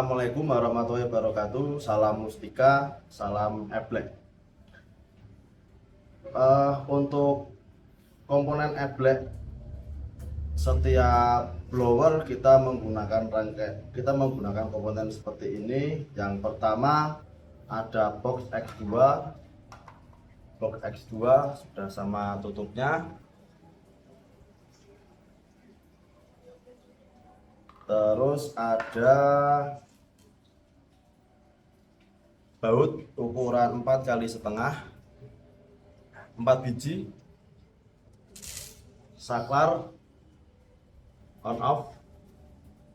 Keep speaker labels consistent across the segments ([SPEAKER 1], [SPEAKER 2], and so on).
[SPEAKER 1] Assalamualaikum warahmatullahi wabarakatuh. Salam Mustika, salam eblek. Untuk komponen eblek, setiap blower kita menggunakan komponen seperti ini. Yang pertama ada box X2. Box X2 sudah sama tutupnya. Terus ada baut ukuran 4 kali setengah, 4 biji, saklar on off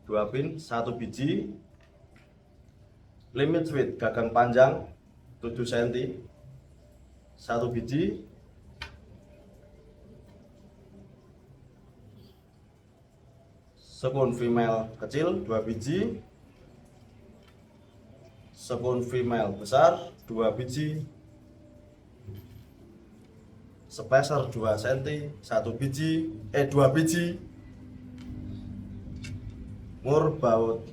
[SPEAKER 1] 2 pin 1 biji, limit switch gagang panjang 7 cm 1 biji, spoon female kecil 2 biji, spoon female besar 2 biji, spacer 2 cm 1 biji 2 biji, mur baut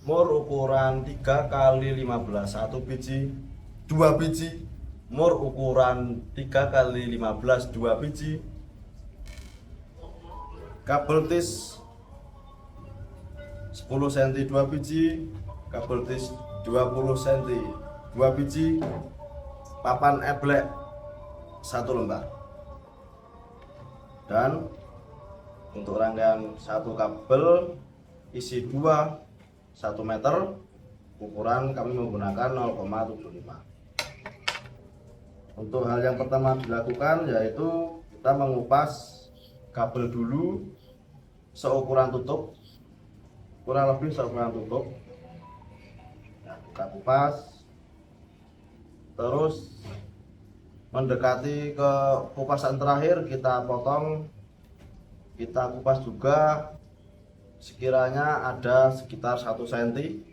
[SPEAKER 1] mur ukuran 3 kali 15 1 biji 2 biji, mur ukuran 3 kali 15 2 biji, kabel tis 10 cm 2 biji, kabel tis 20 cm 2 biji, papan eblek 1 lembar. Dan untuk rangkaian satu kabel isi 1 meter, ukuran kami menggunakan 0,75. Untuk hal yang pertama dilakukan yaitu kita mengupas kabel dulu seukuran tutup, kurang lebih seukuran tutup. Nah, kita kupas, terus mendekati ke kupasan terakhir kita potong, kita kupas juga sekiranya ada sekitar 1 cm.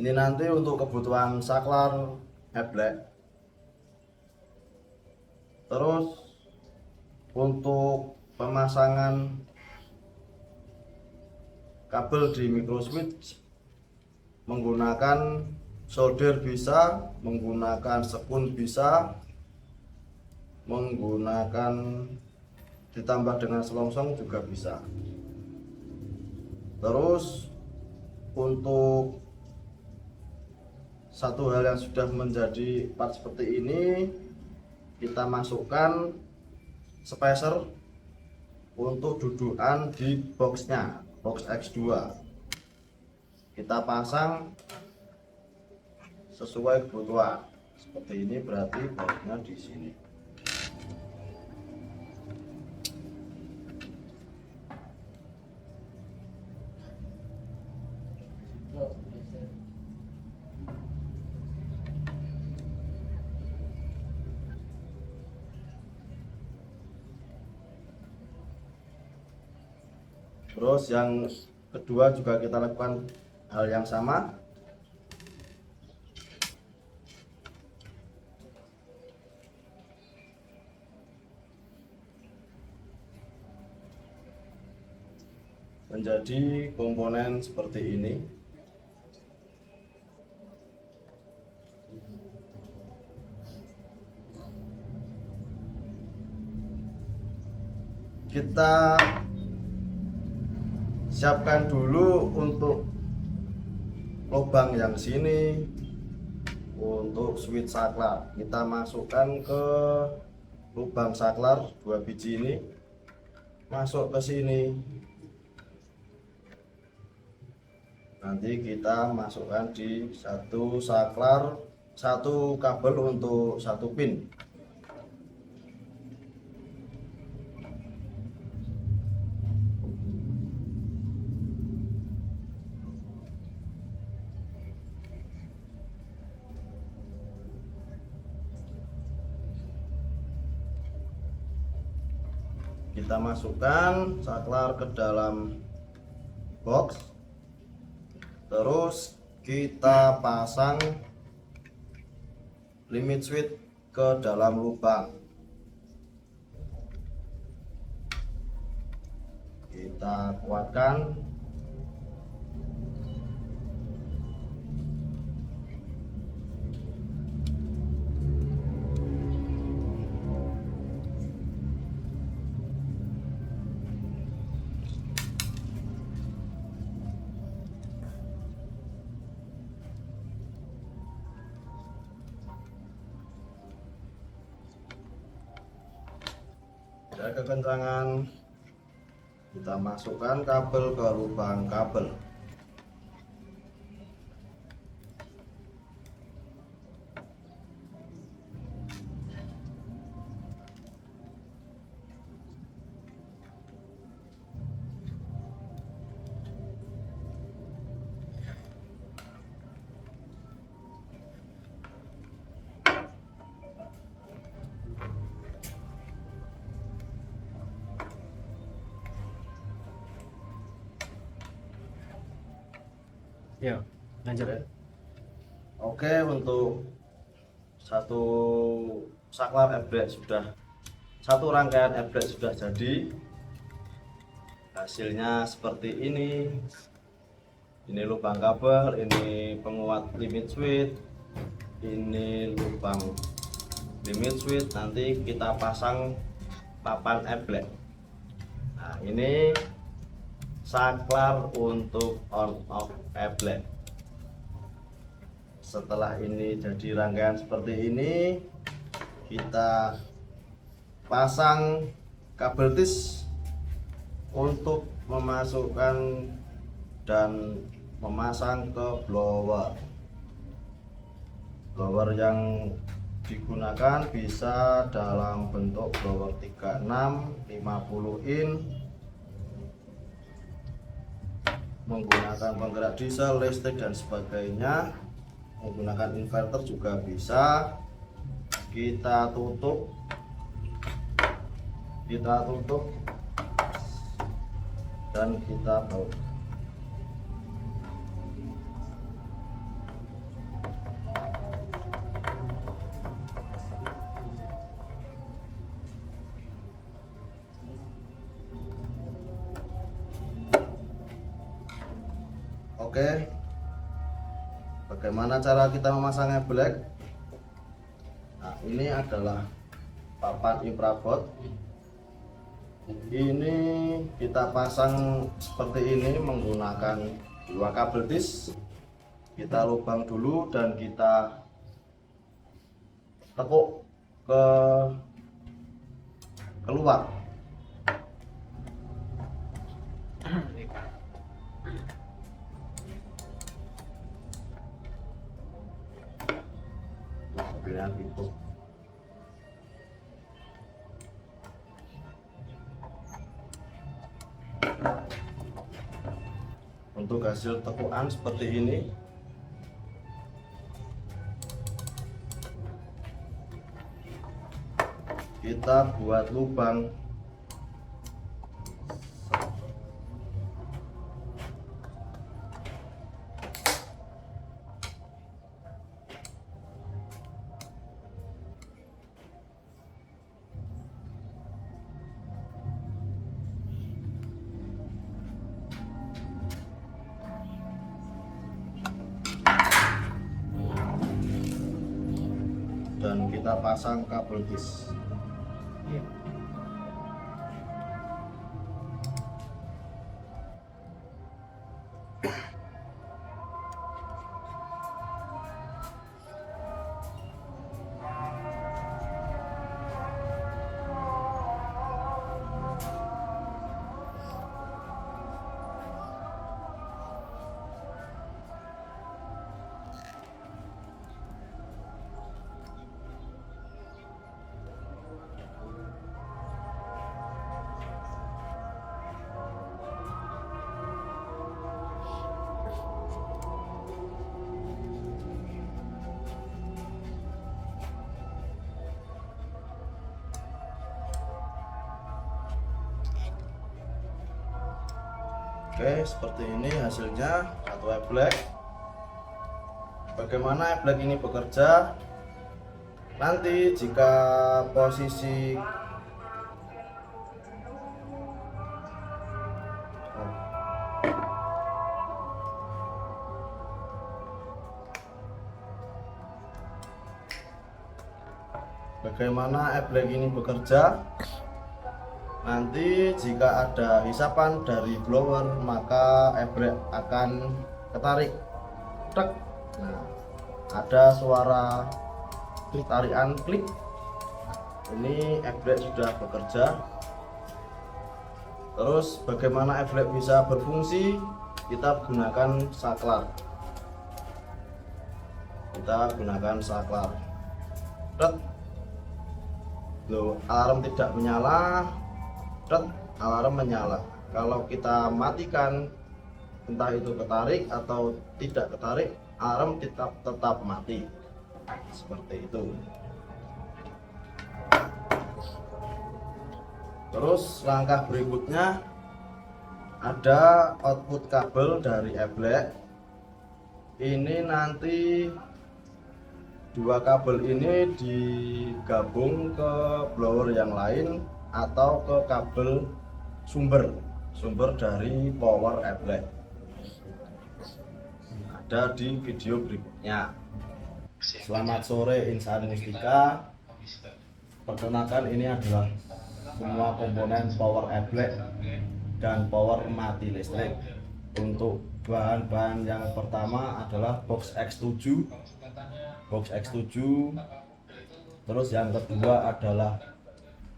[SPEAKER 1] Ini nanti untuk kebutuhan saklar eblek. Terus untuk pemasangan kabel di micro switch menggunakan solder bisa, menggunakan spoon bisa, menggunakan ditambah dengan selongsong juga bisa. Terus untuk satu hal yang sudah menjadi part seperti ini, kita masukkan spacer untuk dudukan di boxnya, box X2. Kita pasang sesuai kebutuhan. Seperti ini berarti bautnya di sini. Terus yang kedua juga kita lakukan hal yang sama. Menjadi komponen seperti ini. Kita siapkan dulu untuk lubang yang sini untuk switch saklar. Kita masukkan ke lubang saklar 2 biji ini, masuk ke sini. Nanti kita masukkan di satu saklar, satu kabel untuk 1 pin. Kita masukkan saklar ke dalam box, terus kita pasang limit switch ke dalam lubang. Kita kuatkan Ada kekencangan, kita masukkan kabel ke lubang kabel.
[SPEAKER 2] Ya, lanjut.
[SPEAKER 1] Oke, untuk satu saklar eblek sudah, satu rangkaian eblek sudah jadi. Hasilnya seperti ini. Ini lubang kabel, ini penguat limit switch, ini lubang limit switch. Nanti kita pasang papan eblek. Nah, ini saklar untuk on off eblek. Setelah ini jadi rangkaian seperti ini, kita pasang kabel tis untuk memasukkan dan memasang ke blower. Blower yang digunakan bisa dalam bentuk blower 36, 50 in, menggunakan penggerak diesel, listrik dan sebagainya. Menggunakan inverter juga bisa. Kita tutup dan kita baut. Oke, bagaimana cara kita memasang eblek? Nah, ini adalah papan infraboard. Ini kita pasang seperti ini menggunakan dua kabel tis. Kita lubang dulu dan kita tekuk ke keluar. Pilihan itu. Untuk hasil tekukan seperti ini. Kita buat lubang dan kita pasang kabel tis. Oke, seperti ini hasilnya satu eblek. Bagaimana eblek ini bekerja? Nanti jika posisi bagaimana eblek ini bekerja? Nanti jika ada hisapan dari blower, maka eblek akan ketarik. Tek. Nah, ada suara tarikan klik. Ini eblek sudah bekerja. Terus bagaimana eblek bisa berfungsi? Kita gunakan saklar. Tet. Loh, alarm tidak menyala. Tet, alarm menyala. Kalau kita matikan, entah itu ketarik atau tidak ketarik, alarm tetap mati. Seperti itu. Terus langkah berikutnya ada output kabel dari eblek. Ini nanti dua kabel ini digabung ke blower yang lain atau ke kabel sumber dari power eblek. Ada di video berikutnya. Selamat sore insan mustika. Perkenalkan, ini adalah semua komponen power eblek dan power mati listrik. Untuk bahan-bahan yang pertama adalah box X7. Terus yang kedua adalah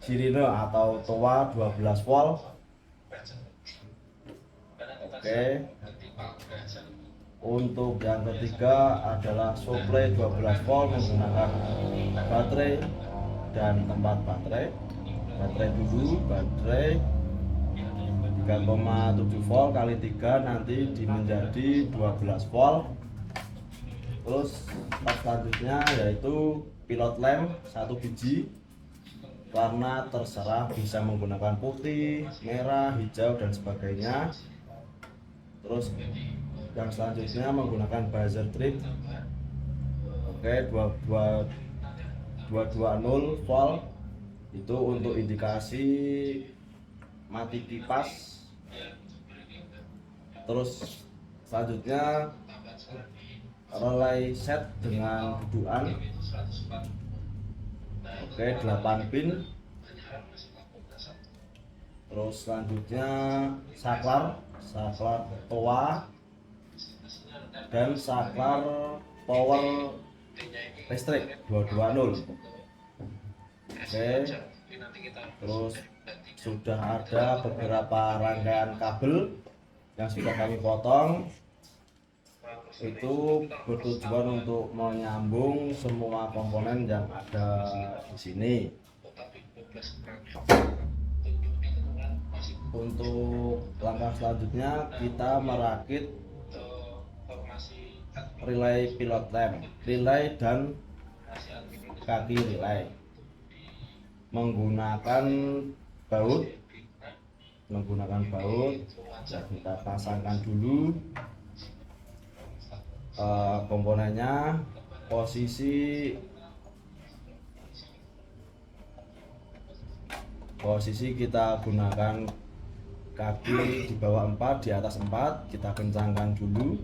[SPEAKER 1] sirine atau toa 12 volt. Oke. Untuk yang ketiga adalah supply 12 volt menggunakan baterai dan tempat baterai dulu, baterai 3,7 volt kali 3 nanti menjadi 12 volt. Terus part selanjutnya yaitu pilot lamp 1 biji, warna terserah, bisa menggunakan putih, merah, hijau dan sebagainya. Terus yang selanjutnya menggunakan buzzer trip. Oke, 220 volt itu untuk indikasi mati kipas. Terus selanjutnya relay set dengan dudukan. Oke, 8 pin. Terus selanjutnya saklar toa dan saklar power listrik 220. Oke, terus sudah ada beberapa rangkaian kabel yang sudah kami potong. Itu bertujuan untuk menyambung semua komponen yang ada di sini. Untuk langkah selanjutnya kita merakit relay pilot lamp, relay dan kaki relay menggunakan baut. Ya, kita pasangkan dulu komponennya. Posisi kita gunakan kaki di bawah 4, di atas 4, kita kencangkan dulu.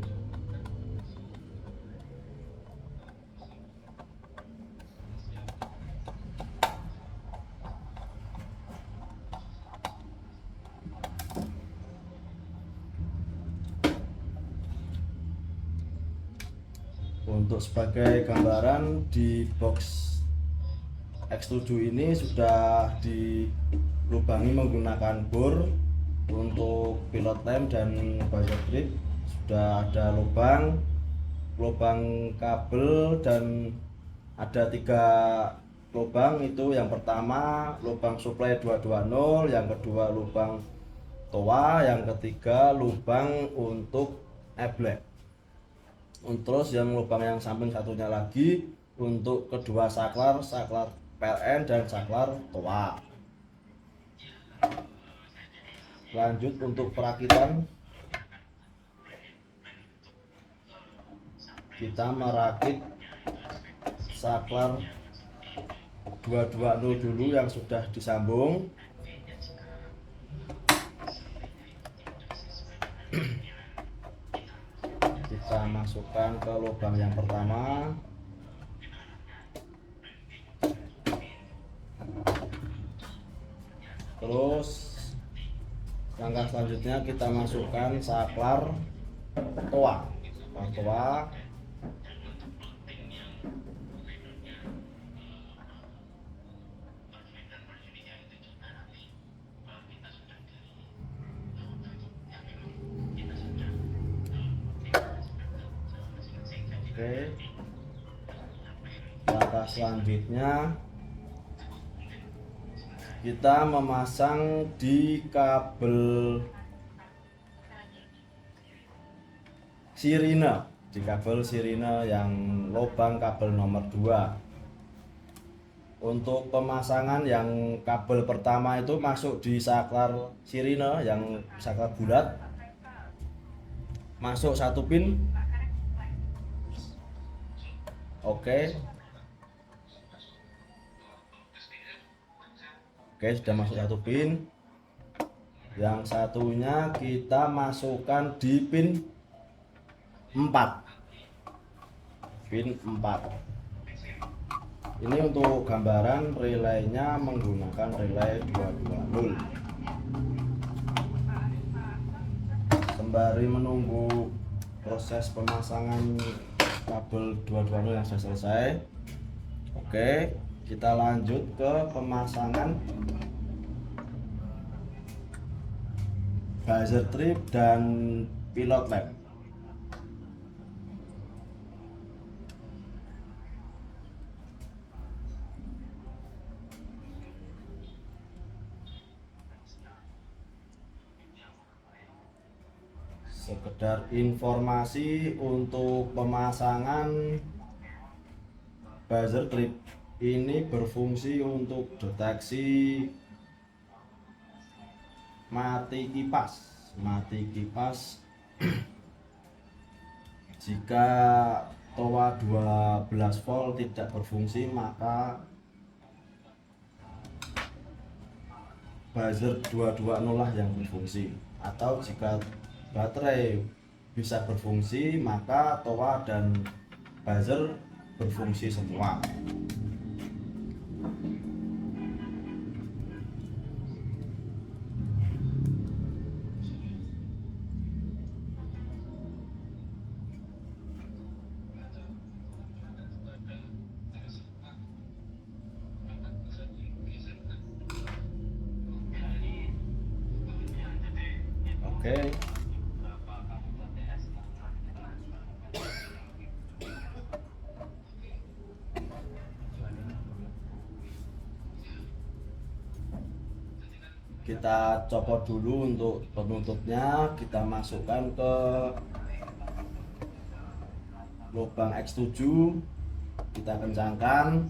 [SPEAKER 1] Untuk sebagai gambaran, di box X7 ini sudah dilubangi menggunakan bor. Untuk pilot lamp dan buzzer trip sudah ada lubang kabel, dan ada 3 lubang. Itu yang pertama lubang supply 220, yang kedua lubang toa, yang ketiga lubang untuk eblek. Terus yang lubang yang samping satunya lagi untuk kedua saklar PLN dan saklar toa. Lanjut untuk perakitan, kita merakit saklar 220 dulu yang sudah disambung. Kita masukkan ke lubang yang pertama. Terus langkah selanjutnya kita masukkan saklar toa. Oke, langkah selanjutnya kita memasang di kabel sirine, yang lubang kabel nomor 2. Untuk pemasangan yang kabel pertama itu masuk di saklar sirine yang saklar bulat, masuk 1 pin. Oke, sudah masuk 1 pin. Yang satunya kita masukkan di pin 4. Ini untuk gambaran relaynya menggunakan relay 220. Sembari menunggu proses pemasangan kabel 220 yang sudah selesai, oke, kita lanjut ke pemasangan buzzer trip dan pilot lamp. Sekedar informasi, untuk pemasangan buzzer trip ini berfungsi untuk deteksi mati kipas. Jika toa 12 volt tidak berfungsi, maka buzzer 220 lah yang berfungsi. Atau jika baterai bisa berfungsi, maka toa dan buzzer berfungsi semua. Oke. Kita copot dulu untuk penutupnya, kita masukkan ke lubang X7, kita kencangkan.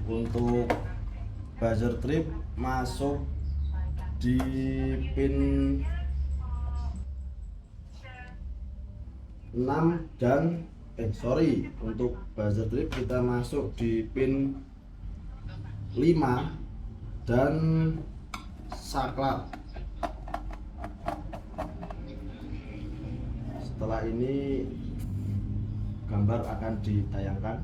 [SPEAKER 1] Untuk buzzer trip masuk di pin 6 dan untuk buzzer trip kita masuk di pin 5 dan saklar. Setelah ini gambar akan ditayangkan.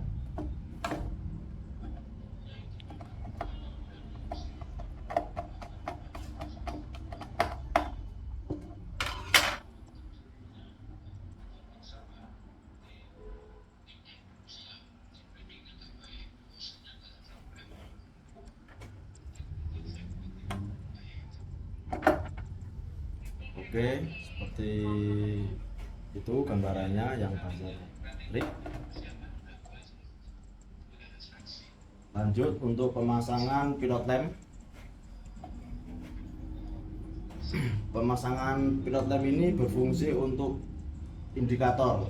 [SPEAKER 1] Oke, seperti itu gambarannya yang buzzer trip. Lanjut untuk pemasangan pilot lamp. Pemasangan pilot lamp ini berfungsi untuk indikator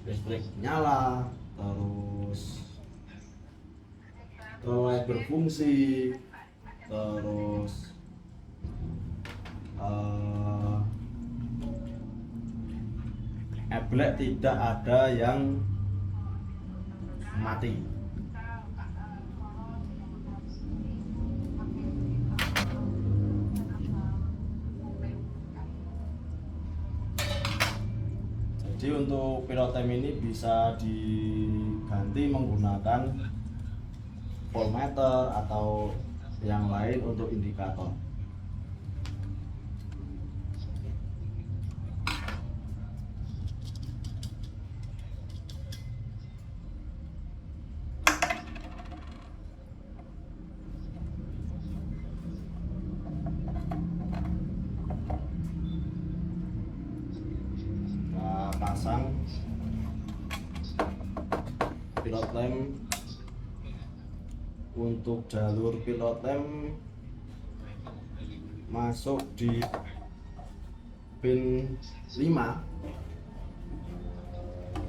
[SPEAKER 1] listrik nyala, terus relay berfungsi, terus eblek tidak ada yang mati. Jadi untuk pilot lamp ini bisa diganti menggunakan voltmeter atau yang lain untuk indikator. memasang pilot lamp. Untuk jalur pilot lamp masuk di pin 5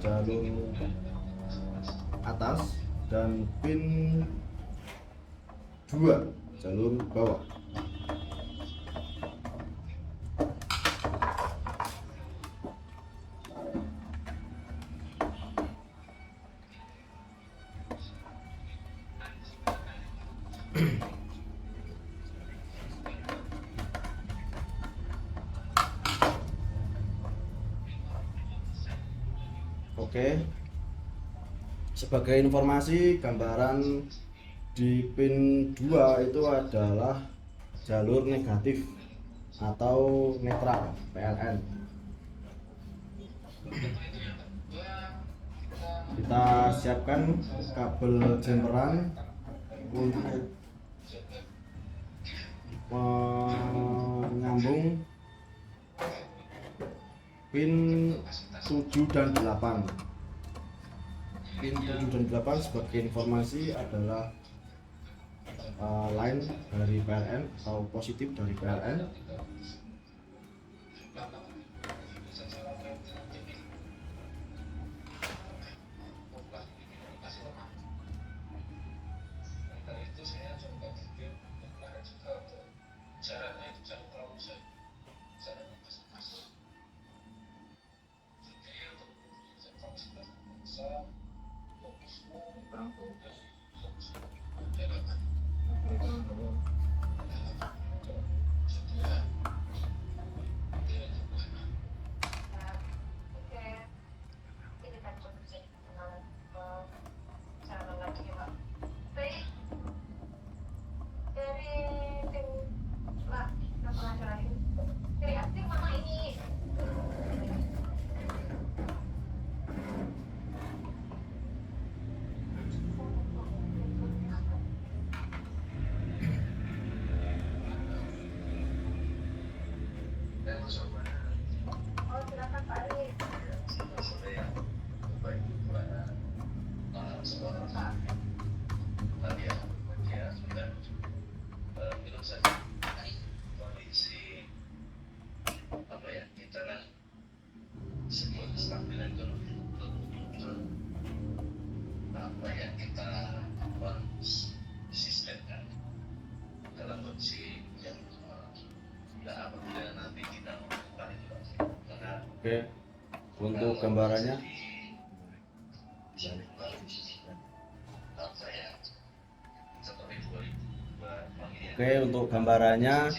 [SPEAKER 1] jalur atas dan pin 2 jalur bawah. Oke, sebagai informasi, gambaran di pin 2 itu adalah jalur negatif atau netral PLN. Kita siapkan kabel jemperan untuk menyambung pin 7 dan 8. Pin 7 dan 8 sebagai informasi adalah line dari PLN atau positif dari PLN. Oke, untuk gambarannya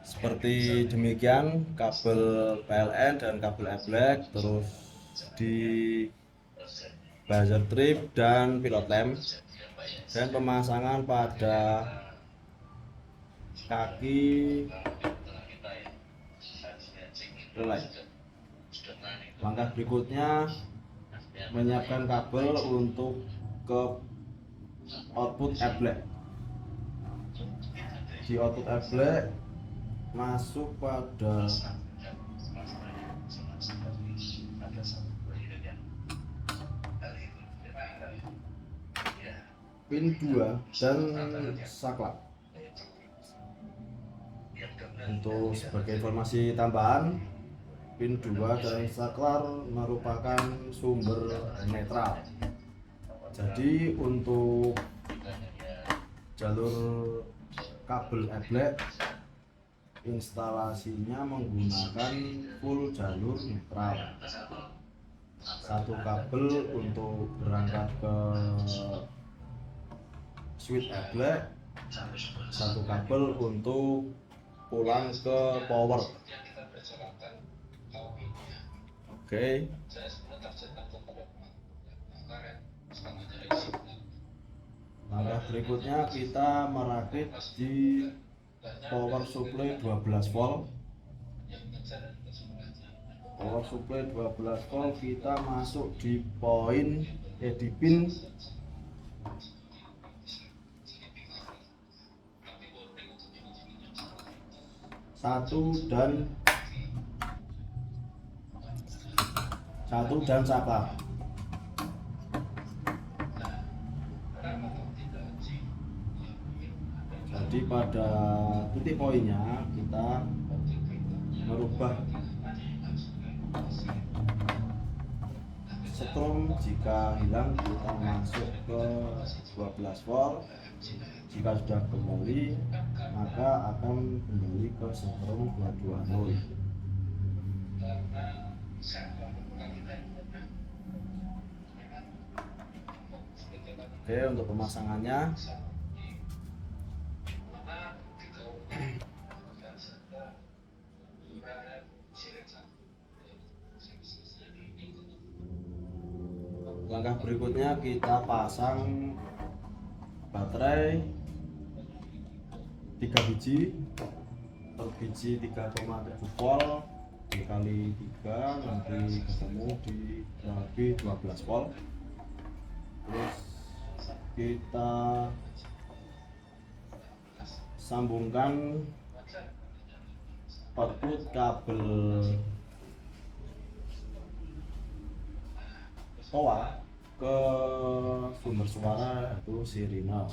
[SPEAKER 1] seperti demikian kabel PLN dan kabel Black, terus di buzzer trip dan pilot lamp, dan pemasangan pada kaki relay. Langkah berikutnya menyiapkan kabel untuk ke output Black. Di output Black masuk pada pin 2 dan saklar. Untuk sebagai informasi tambahan, pin 2 dan saklar merupakan sumber netral. Jadi untuk jalur kabel Black instalasinya menggunakan full jalur netral. Satu kabel untuk berangkat ke switch Black, satu kabel untuk pulang ke power. Oke. Langkah berikutnya kita merakit di power supply 12 volt. Power supply 12 volt kita masuk di di pin 1 dan satu dan saklar. Jadi pada titik poinnya kita merubah setrum. Jika hilang kita masuk ke 12 volt. Jika sudah kembali maka akan kembali ke setrum 220. Oke, untuk pemasangannya langkah berikutnya kita pasang baterai 3 biji, per biji 3,7 volt dikali 3 nanti ketemu di lebih 12 volt. Terus kita sambungkan output kabel toa ke sumber suara yaitu sirine.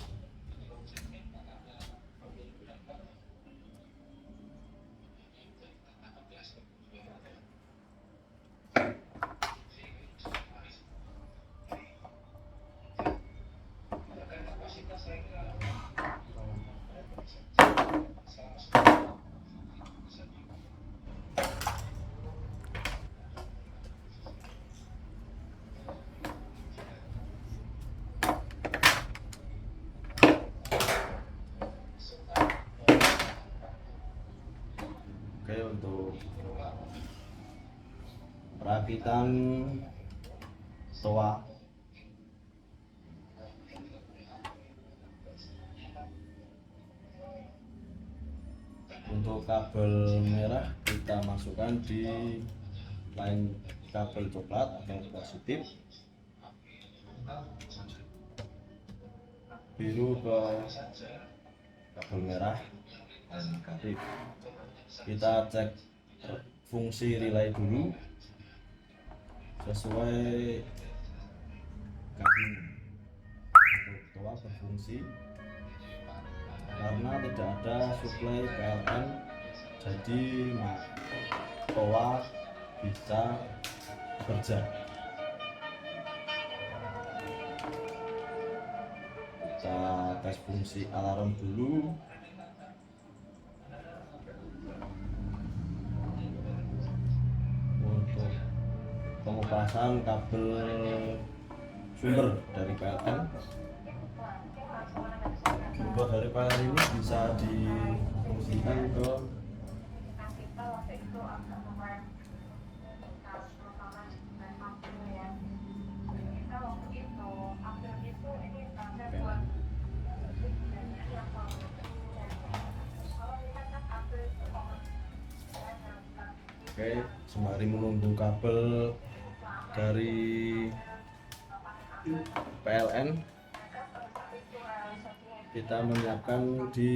[SPEAKER 1] Oke, untuk perakitan toa untuk kabel merah kita masukkan di line kabel coklat atau positif, biru ke kabel merah negatif. Kita cek fungsi relay dulu sesuai kabel. Untuk toa berfungsi karena tidak ada suplai PLN, jadi toa bisa bekerja. Kita tes fungsi alarm dulu. Untuk pengupasan kabel sumber dari PLN, sumber dari PLN ini bisa difungsikan ke Oke, sembari menunggu kabel dari PLN, kita menyiapkan di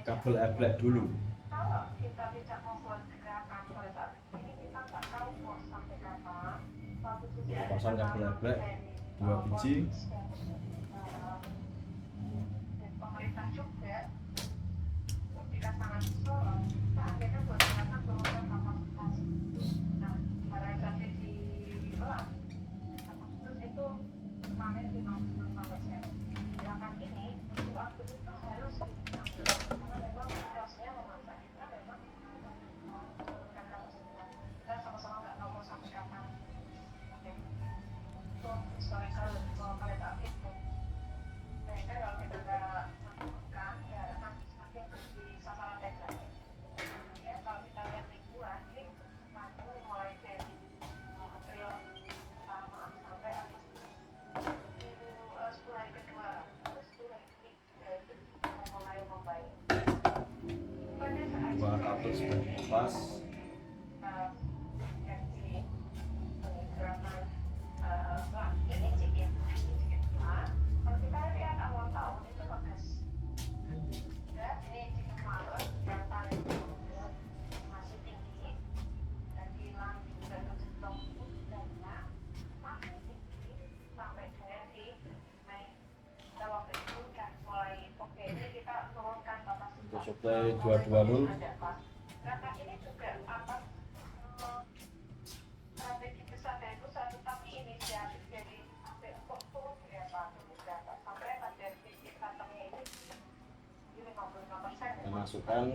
[SPEAKER 1] kabel eblek dulu. Pasang kabel eblek 2 biji. Dua kabel sudah dilepas. suplai 220. Kita masukkan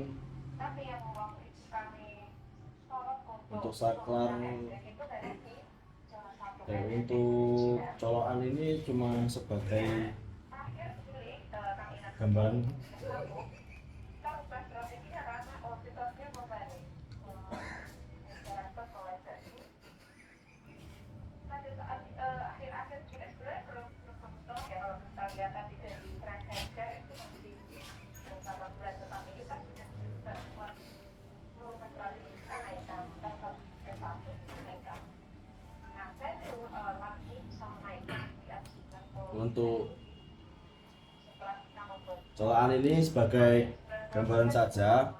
[SPEAKER 1] untuk saklar. Dan untuk colokan ini cuma sebagai gambaran. Untuk colokan ini sebagai gambaran saja,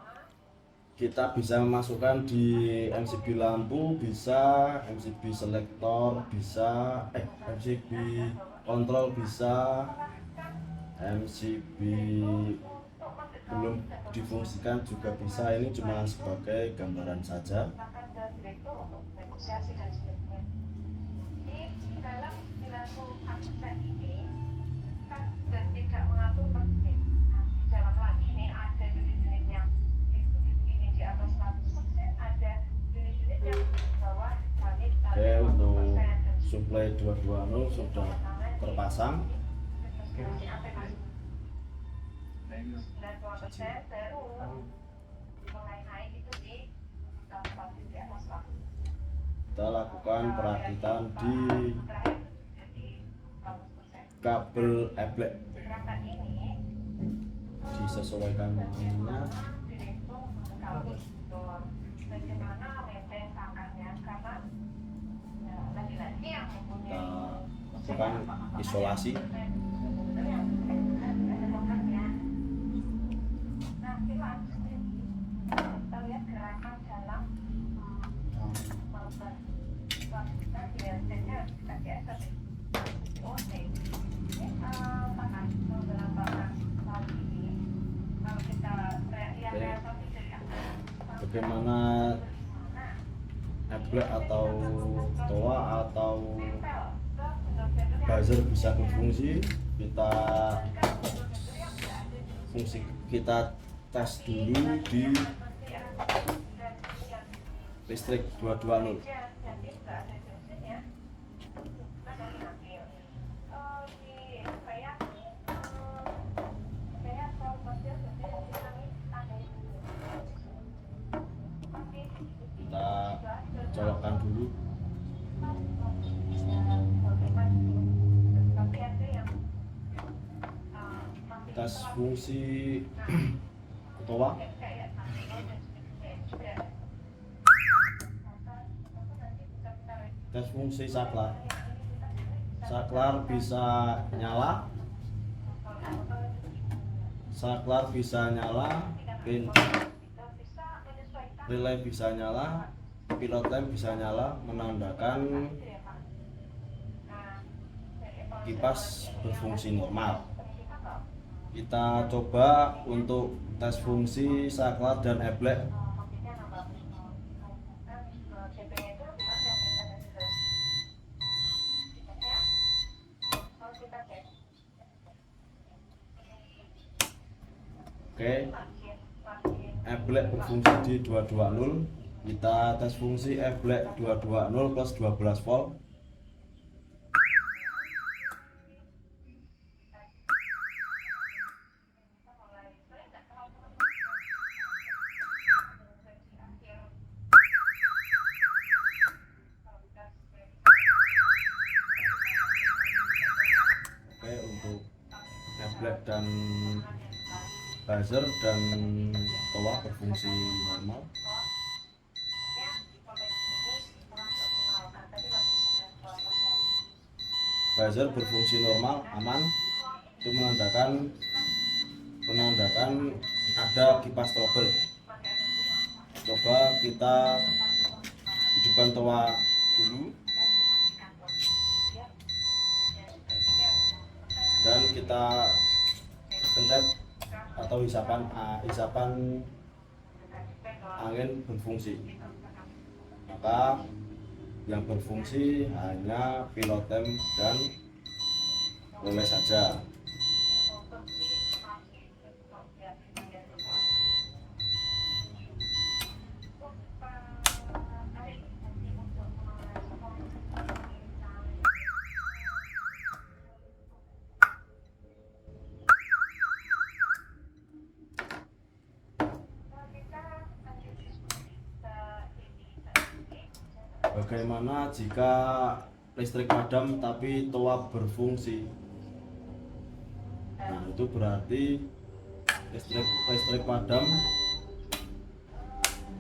[SPEAKER 1] kita bisa memasukkan di MCB lampu, bisa MCB selektor, bisa MCB kontrol, bisa MCB belum difungsikan juga bisa. Ini cuma sebagai gambaran saja. Oke, untuk suplai 220 sudah terpasang. Kita lakukan perakitan di kabel eblek, disesuaikan ininya. Kita lakukan isolasi. Bagaimana eblek atau toa atau buzzer bisa berfungsi, kita tes dulu di listrik 220. Kita colokkan dulu. Tes fungsi toa. Tes fungsi saklar. Saklar bisa nyala. Saklar bisa nyala, pin relay bisa nyala, pilot lamp bisa nyala, menandakan kipas berfungsi normal. Kita coba untuk tes fungsi saklar dan eblek. Oke, eblek berfungsi di 220. Kita tes fungsi eblek 220 plus 12 volt. Oke, untuk eblek dan buzzer dan toa berfungsi normal. Buzzer berfungsi normal, aman. Itu menandakan ada kipas trouble. Coba kita hidupkan toa dulu dan kita pencet atau hisapan angin berfungsi. Maka yang berfungsi hanya pilotem dan relay saja. Bagaimana jika listrik padam tapi toa berfungsi? Nah, itu berarti listrik padam,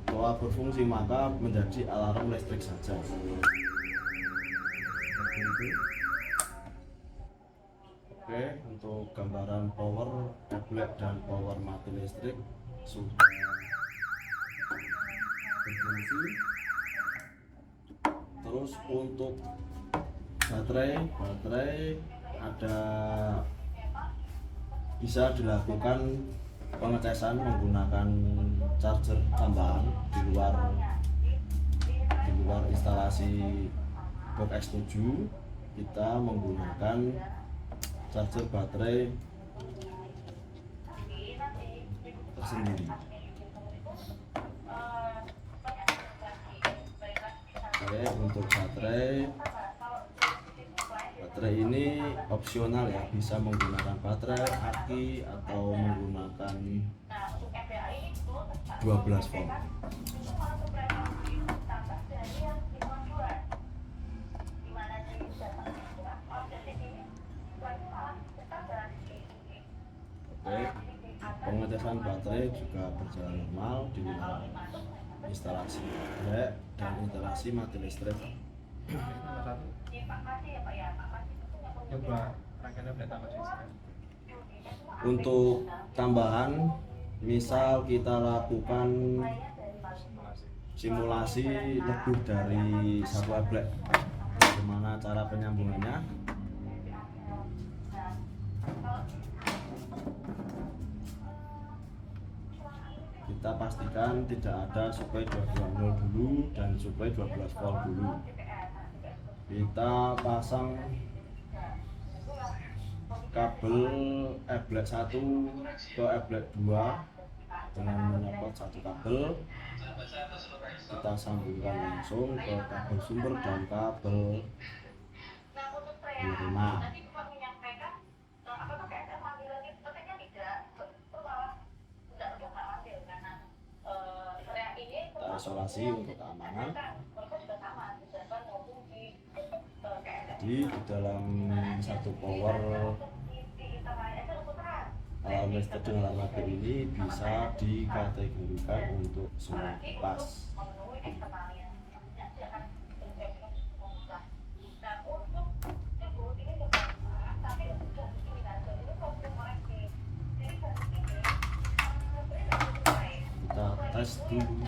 [SPEAKER 1] toa berfungsi, maka menjadi alarm listrik saja. Oke, untuk gambaran power tablet dan power mati listrik sudah berfungsi. Terus untuk baterai ada bisa dilakukan pengecasan menggunakan charger tambahan di luar instalasi box X7. Kita menggunakan charger baterai tersendiri. Oke, untuk baterai ini opsional ya, bisa menggunakan baterai aki atau menggunakan 12 volt. Oke, pengecasan baterai juga berjalan normal di luar instalasi baterai dan instalasi mati listrik. Untuk tambahan, misal kita lakukan simulasi lebih dari satu ablek, bagaimana cara penyambungannya? Kita pastikan tidak ada supply 220 dulu dan supply 12 volt dulu. Kita pasang kabel ablek 1 ke ablek 2 dengan menyangkut satu kabel. Kita sambungkan langsung ke kabel sumber dan kabel penerima. Kita isolasi untuk keamanan. Jadi di dalam satu power alarm listrik dengan alarm magnet ini bisa dikategorikan untuk semua kipas. Kita tes dulu.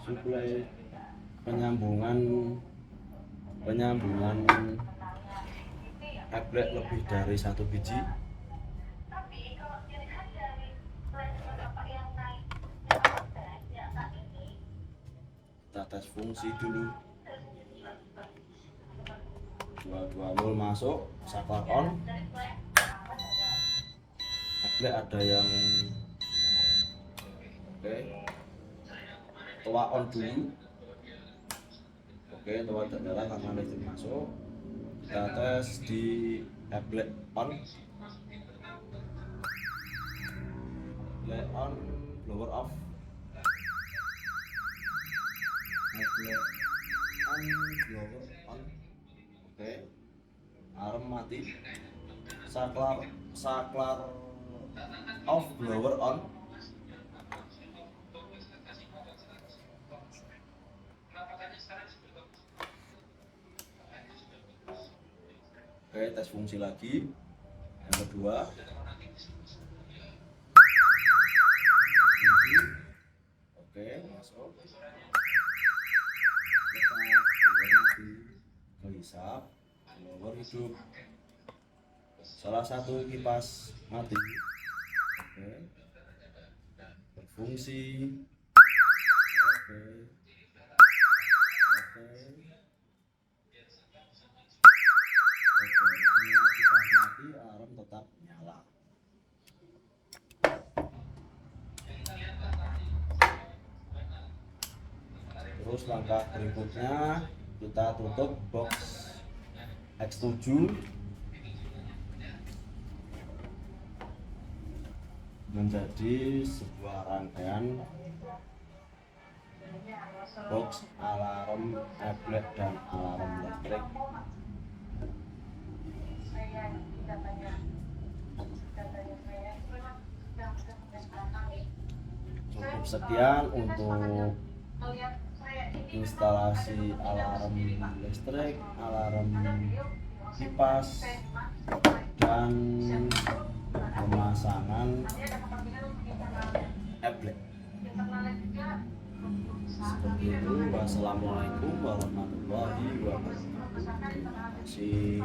[SPEAKER 1] Suplai penyambungan ablek lebih dari satu biji. Kita tes fungsi dulu. 220 masuk, saklar on. Ablek ada yang oke. Toa on dulu. Oke, toa ternyala karena listrik masuk. Kita tes di ablek on. Ablek on, blower off. Ablek on, blower on. Oke, alarm mati. Saklar off, blower on. Oke, tes fungsi lagi. Yang kedua. Fungsi. Oke, masuk. power hidup. Salah satu kipas mati. Oke. Berfungsi. Oke. Oke. Semua kipas mati, alarm tetap nyala. Terus langkah berikutnya kita tutup box X7 menjadi sebuah rangkaian box alarm tablet dan alarm listrik. Cukup sekian untuk instalasi alarm listrik, alarm kipas, dan pemasangan tablet. Seperti itu. Wassalamualaikum warahmatullahi wabarakatuh. Terima kasih.